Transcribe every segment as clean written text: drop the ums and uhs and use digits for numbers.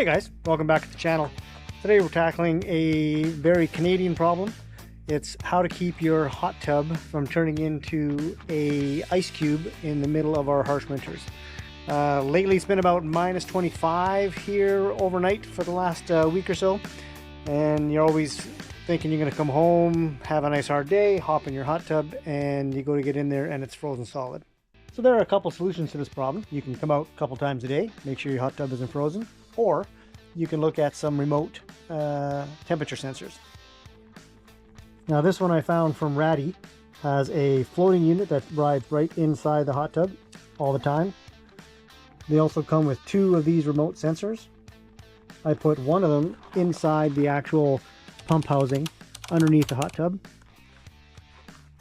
Hey guys, welcome back to the channel. Today we're tackling a very Canadian problem. It's how to keep your hot tub from turning into a ice cube in the middle of our harsh winters. Lately it's been about minus 25 here overnight for the last week or so, and you're always thinking you're going to come home, have a nice hard day, hop in your hot tub, and you go to get in there and it's frozen solid. So there are a couple solutions to this problem. You can come out a couple times a day, make sure your hot tub isn't frozen, or you can look at some remote temperature sensors. Now this one I found from Radii has a floating unit that rides right inside the hot tub all the time. They also come with two of these remote sensors. I put one of them inside the actual pump housing underneath the hot tub,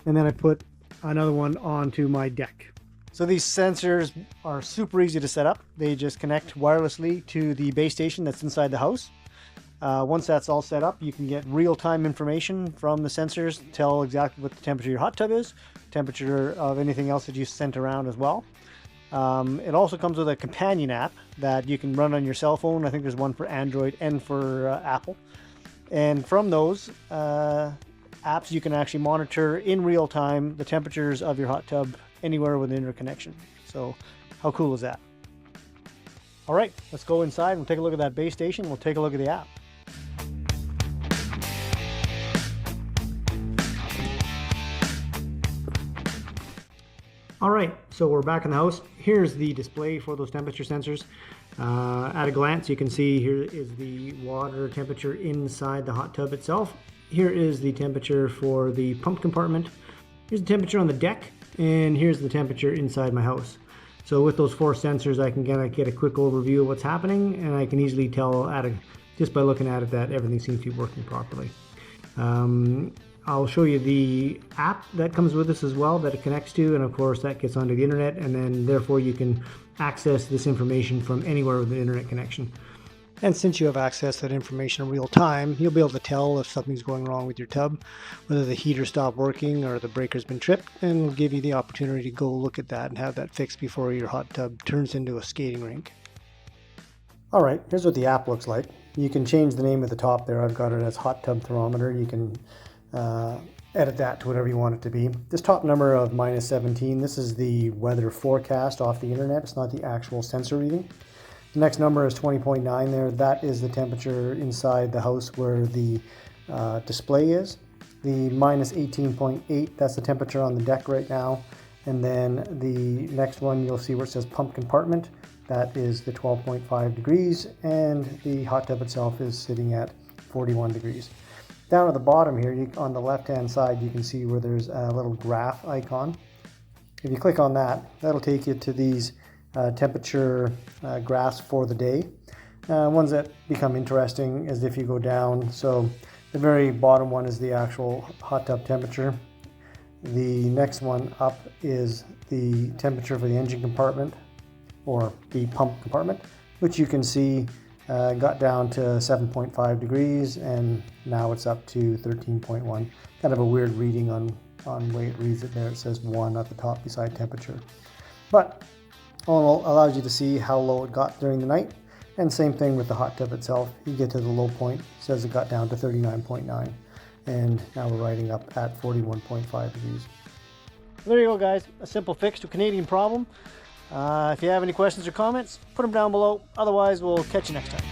and then I put another one onto my deck. So these sensors are super easy to set up. They just connect wirelessly to the base station that's inside the house. Once that's all set up, you can get real-time information from the sensors, tell exactly what the temperature of your hot tub is, temperature of anything else that you sent around as well. It also comes with a companion app that you can run on your cell phone. I think there's one for Android and for Apple. And from those apps, you can actually monitor in real time the temperatures of your hot tub anywhere with an interconnection. So how cool is that? All right, let's go inside and take a look at that base station. We'll take a look at the app. All right, so we're back in the house. Here's the display for those temperature sensors. At a glance, you can see here is the water temperature inside the hot tub itself. Here is the temperature for the pump compartment. Here's the temperature on the deck, and here's the temperature inside my house. So with those four sensors, I can get a quick overview of what's happening, and I can easily tell just by looking at it that everything seems to be working properly. I'll show you the app that comes with this as well that it connects to, and of course that gets onto the internet, and then therefore you can access this information from anywhere with an internet connection. And since you have access to that information in real time, you'll be able to tell if something's going wrong with your tub, whether the heater stopped working or the breaker's been tripped, and will give you the opportunity to go look at that and have that fixed before your hot tub turns into a skating rink. All right, here's what the app looks like. You can change the name at the top there. I've got it as Hot Tub Thermometer. You can edit that to whatever you want it to be. This top number of minus 17, this is the weather forecast off the internet. It's not the actual sensor reading. The next number is 20.9 there. That is the temperature inside the house where the display is. The minus 18.8, that's the temperature on the deck right now. And then the next one you'll see where it says pump compartment. That is the 12.5 degrees, and the hot tub itself is sitting at 41 degrees. Down at the bottom here, on the left-hand side, you can see where there's a little graph icon. If you click on that, that'll take you to these temperature graphs for the day. Ones that become interesting is if you go down. So the very bottom one is the actual hot tub temperature. The next one up is the temperature for the engine compartment or the pump compartment, which you can see got down to 7.5 degrees, and now it's up to 13.1. Kind of a weird reading on the way it reads it there. It says 1 at the top beside temperature. But all in all, allows you to see how low it got during the night. And same thing with the hot tub itself. You get to the low point, it says it got down to 39.9. And now we're riding up at 41.5 degrees. There you go, guys. A simple fix to a Canadian problem. If you have any questions or comments, put them down below. Otherwise, we'll catch you next time.